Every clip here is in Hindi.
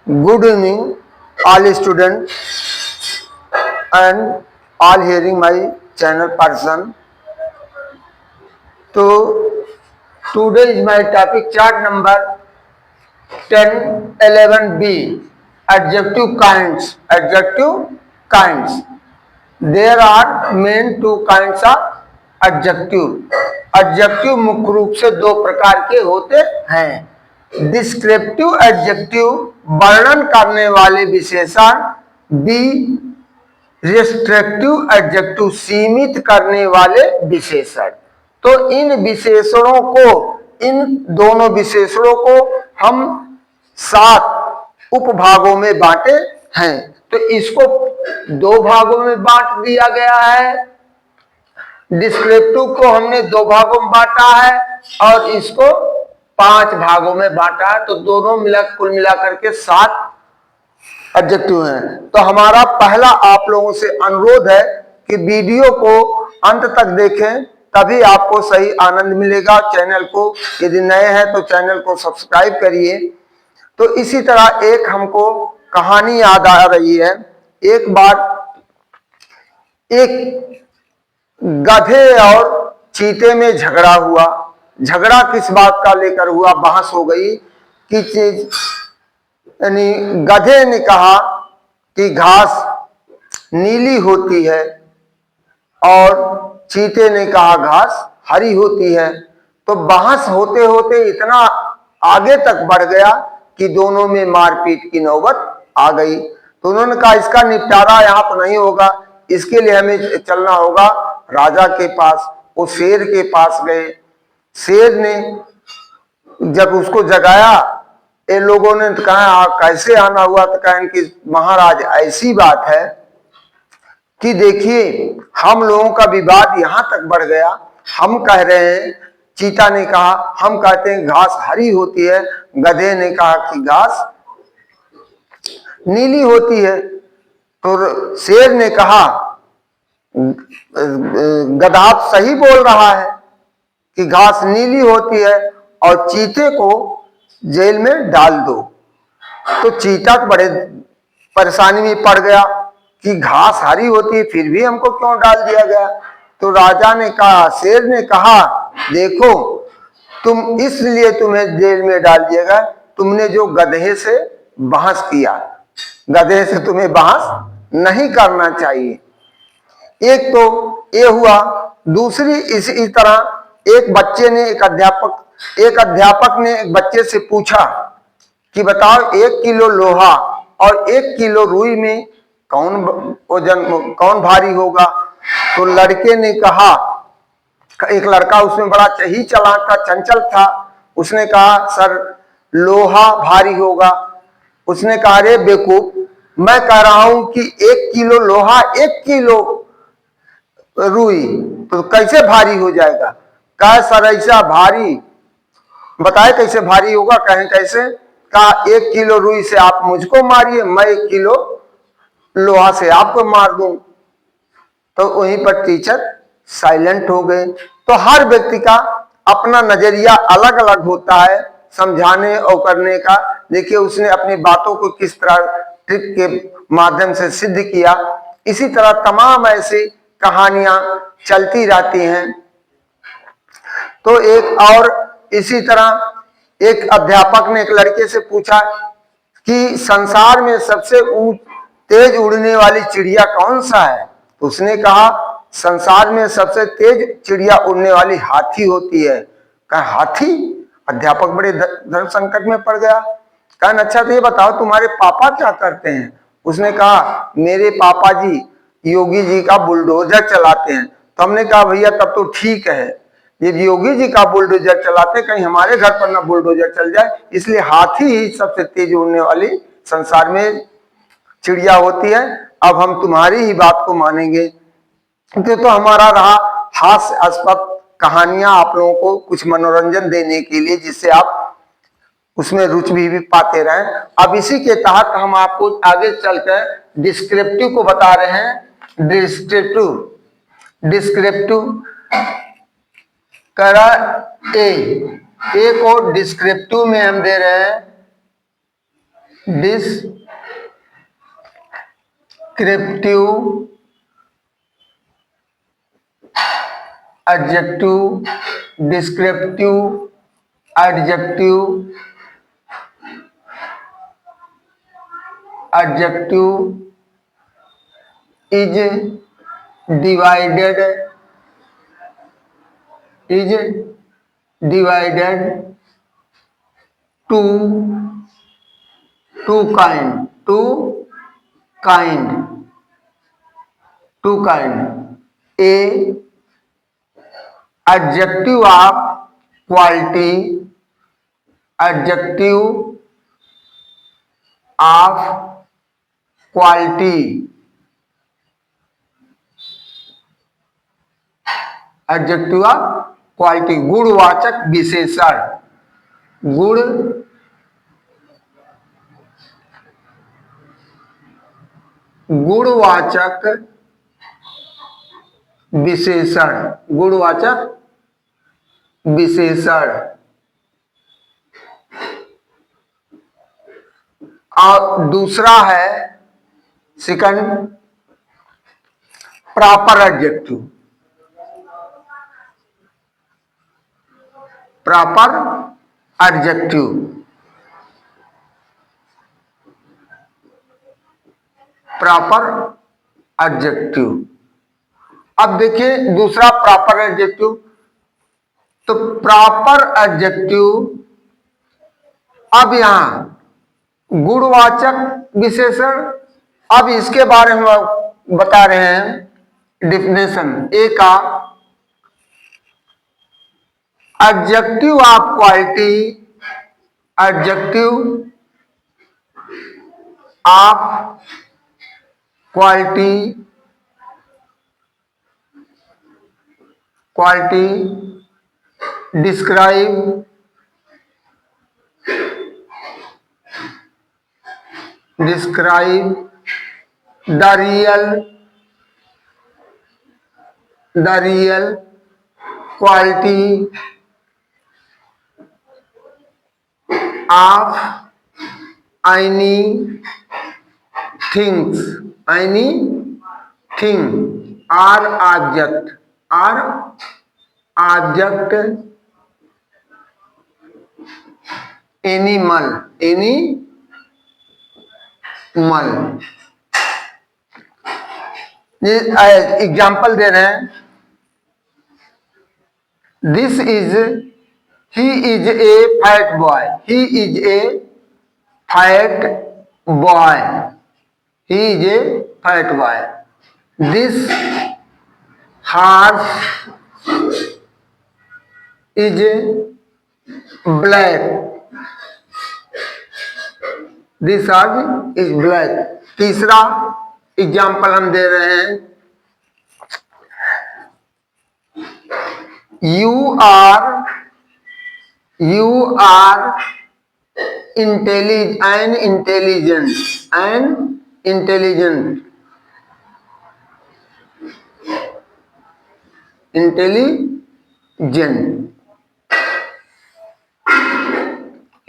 Good evening, all students and all hearing my channel person. So today is my topic chart number 10, 11b. Adjective kinds. Adjective kinds. There are main two kinds of adjective. Adjective मुख्य रूप से दो प्रकार के होते हैं। डिस्क्रिप्टिव एडजेक्टिव वर्णन करने वाले विशेषण, बी रिस्ट्रिक्टिव एडजेक्टिव सीमित करने वाले विशेषण। तो इन विशेषणों को, इन दोनों विशेषणों को हम 7 उपभागों में बांटे हैं। तो इसको 2 भागों में बांट दिया गया है। डिस्क्रिप्टिव को हमने 2 भागों में बांटा है और इसको 5 भागों में बांटा है। तो दोनों कुल मिलाकर के 7 एडजेक्टिव हैं। तो हमारा पहला आप लोगों से अनुरोध है कि वीडियो को अंत तक देखें, तभी आपको सही आनंद मिलेगा। चैनल को यदि नए हैं तो चैनल को सब्सक्राइब करिए। तो इसी तरह एक हमको कहानी याद आ रही है। एक बार एक गधे और चीते में झगड़ा हुआ। झगड़ा किस बात का लेकर हुआ, बहस हो गई कि चीज, यानी गधे ने कहा कि घास नीली होती है और चीते ने कहा घास हरी होती है। तो बहस होते होते इतना आगे तक बढ़ गया कि दोनों में मारपीट की नौबत आ गई। तो उन्होंने कहा इसका निपटारा यहाँ तो नहीं होगा, इसके लिए हमें चलना होगा राजा के पास। वो शेर के पास गए। शेर ने जब उसको जगाया, ये लोगों ने कहा कैसे आना हुआ, तो कहा कि महाराज ऐसी बात है कि देखिए हम लोगों का विवाद यहां तक बढ़ गया। हम कह रहे हैं, चीता ने कहा हम कहते हैं घास हरी होती है, गधे ने कहा कि घास नीली होती है। तो शेर ने कहा गधा सही बोल रहा है कि घास नीली होती है और चीते को जेल में डाल दो। तो चीता बड़े परेशानी में पड़ गया कि घास हरी होती है फिर भी हमको क्यों डाल दिया गया। तो राजा ने कहा, शेर ने कहा देखो तुम इसलिए तुम्हें जेल में डाल दिया गया, तुमने जो गधे से बहस किया, गधे से तुम्हें बहस नहीं करना चाहिए। एक तो ये हुआ। दूसरी इसी तरह एक बच्चे ने एक अध्यापक ने एक बच्चे से पूछा कि बताओ 1 किलो लोहा और 1 किलो रुई में कौन भारी होगा। तो लड़के ने कहा, एक लड़का उसमें बड़ा ही चालाक था, चंचल था, उसने कहा सर लोहा भारी होगा। उसने कहा अरे बेवकूफ, मैं कह रहा हूं कि 1 किलो लोहा 1 किलो रुई तो कैसे भारी हो जाएगा। कहा सर ऐसा भारी, बताए कैसे भारी होगा। कहें कैसे। कहा 1 किलो रुई से आप मुझको मारिए, मैं 1 किलो लोहा से आपको मार दूं। तो वहीं पर टीचर साइलेंट हो गए। तो हर व्यक्ति का अपना नजरिया अलग अलग होता है समझाने और करने का। देखिए उसने अपनी बातों को किस तरह ट्रिक के माध्यम से सिद्ध किया। इसी तरह तमाम ऐसी कहानियां चलती रहती हैं। तो एक और इसी तरह एक अध्यापक ने एक लड़के से पूछा कि संसार में सबसे तेज उड़ने वाली चिड़िया कौन सा है। तो उसने कहा संसार में सबसे तेज चिड़िया उड़ने वाली हाथी होती है। कहा हाथी। अध्यापक बड़े धर्म संकट में पड़ गया। कहा अच्छा तो ये बताओ तुम्हारे पापा क्या करते हैं। उसने कहा मेरे पापा जी योगी जी का बुलडोजर चलाते हैं। तो हमने कहा भैया तब तो ठीक है, ये योगी जी का बुलडोजर चलाते, कहीं हमारे घर पर ना बुलडोजर चल जाए, इसलिए हाथी ही सबसे तेज उड़ने वाली संसार में चिड़िया होती है। अब हम तुम्हारी ही बात को मानेंगे। तो हमारा रहा हास्यास्पद कहानियां आप लोगों को कुछ मनोरंजन देने के लिए, जिससे आप उसमें रुचि भी पाते रहें। अब इसी के तहत हम आपको आगे चलकर डिस्क्रिप्टिव को बता रहे हैं। डिस्क्रिप्टिव करा ए को डिस्क्रिप्टिव में हम दे रहे हैं descriptive adjective, descriptive adjective, adjective is divided to kind a adjective of quality, adjective of quality, adjective of quality, गुणवाचक विशेषण, गुणवाचक विशेषण, गुणवाचक विशेषण। और दूसरा है second proper adjective, proper adjective, proper adjective. अब देखिए दूसरा प्रॉपर एडजेक्टिव, तो प्रॉपर एडजेक्टिव, अब यहां गुणवाचक विशेषण, अब इसके बारे में बता रहे हैं डिफिनेशन। ए का adjective of quality, adjective of quality, quality describe the real quality of anything or object, animal, example दे रहे हैं। This is, he is a fat boy, he is a fat boy, he is a fat boy। this horse is black, this horse is black। तीसरा एग्जाम्पल हम दे रहे हैं, you are intelligent,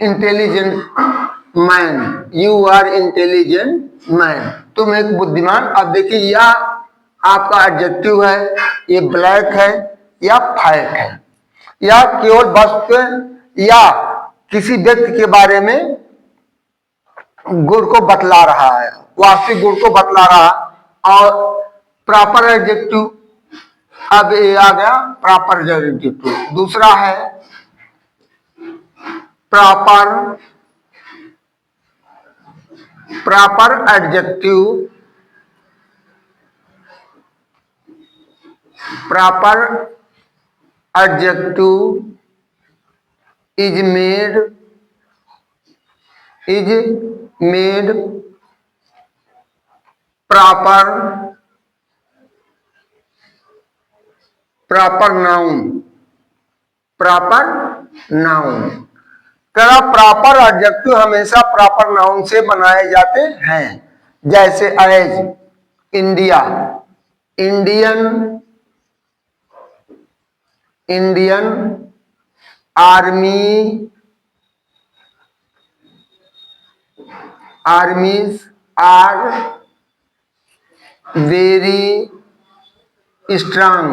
intelligent man, you are intelligent man, तुम एक बुद्धिमान। अब देखिए यह आपका एडजेक्टिव है, ये ब्लैक है या फैट है, या केवल वस्तु या किसी व्यक्ति के बारे में गुण को बतला रहा है, वास्तविक गुण को बतला रहा। और प्रॉपर एडजेक्टिव, अब ये आ गया प्रॉपर एडजेक्टिव। दूसरा है proper adjective, proper adjective is made proper noun, proper adjective हमेशा प्रॉपर नाउन से बनाए जाते हैं। जैसे as, India, Indian army, armies are very strong.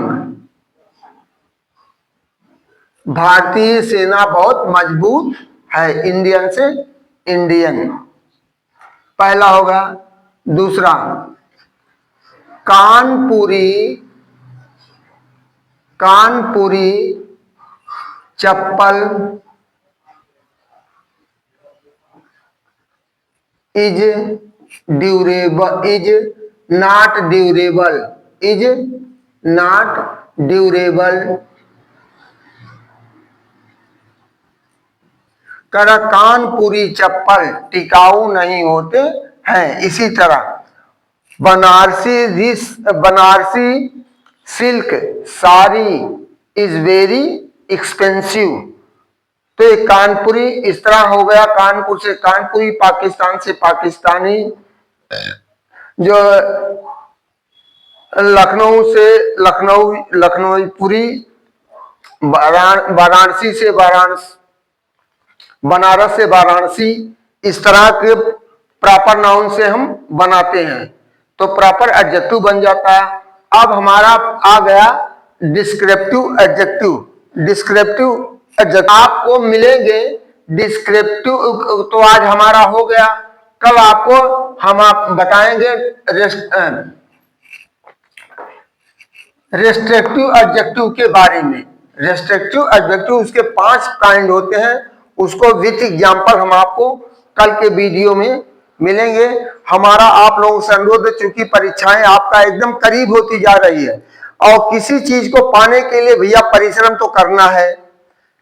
भारतीय सेना बहुत मजबूत है। इंडियन से इंडियन पहला होगा। दूसरा, कानपुरी चप्पल इज नॉट ड्यूरेबल। कानपुरी चप्पल टिकाऊ नहीं होते हैं। इसी तरह Banarasi silk sari is very expensive. तो एक कानपुरी इस तरह हो गया, कानपुर से कानपुरी, पाकिस्तान से पाकिस्तानी, जो लखनऊ से लखनऊपुरी, वाराणसी से बनारस से वाराणसी। इस तरह के प्रॉपर नाउन से हम बनाते हैं तो प्रॉपर एडजेक्टिव बन जाता है। अब हमारा आ गया डिस्क्रिप्टिव एडजेक्टिव आपको मिलेंगे। डिस्क्रिप्टिव तो आज हमारा हो गया। कल आपको हम बताएंगे रेस्ट्रिक्टिव एडजेक्टिव के बारे में। रेस्ट्रिक्टिव एडजेक्टिव उसके 5 काइंड होते हैं, उसको विथ एग्जाम्पल हम आपको कल के वीडियो में मिलेंगे। हमारा आप लोगों से अनुरोध है, चूंकि परीक्षाएं आपका एकदम करीब होती जा रही है और किसी चीज को पाने के लिए भैया परिश्रम तो करना है।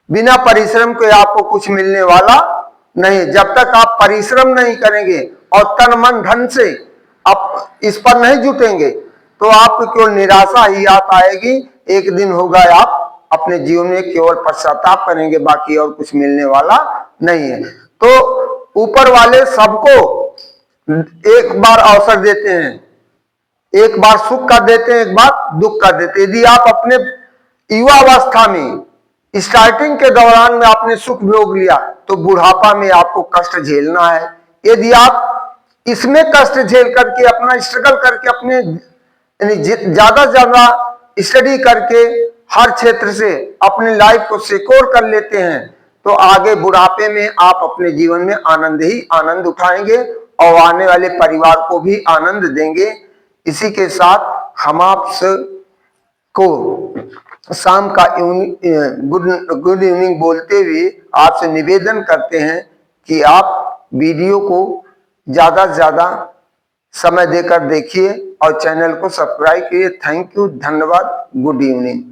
बिना परिश्रम के आपको कुछ मिलने वाला नहीं। जब तक आप परिश्रम नहीं करेंगे और तन मन धन से आप इस पर नहीं जुटेंगे तो आपको केवल निराशा ही आप आएगी। एक दिन होगा आप अपने जीवन में केवल पश्चाताप करेंगे, बाकी और कुछ मिलने वाला नहीं है। तो ऊपर वाले सबको एक बार अवसर देते हैं, एक बार सुख का देते हैं, एक बार दुख का देते हैं। यदि आप अपने युवावस्था में स्टार्टिंग के दौरान में आपने सुख भोग लिया तो बुढ़ापा में आपको कष्ट झेलना है। यदि आप इसमें कष्ट झेल करके अपना स्ट्रगल करके अपने ज्यादा से ज्यादा स्टडी करके हर क्षेत्र से अपनी लाइफ को सिक्योर कर लेते हैं तो आगे बुढ़ापे में आप अपने जीवन में आनंद ही आनंद उठाएंगे और आने वाले परिवार को भी आनंद देंगे। इसी के साथ हम आप को शाम का गुड इवनिंग बोलते हुए आपसे निवेदन करते हैं कि आप वीडियो को ज्यादा से ज्यादा समय देकर देखिए और चैनल को सब्सक्राइब कीजिए। थैंक यू, धन्यवाद, गुड इवनिंग।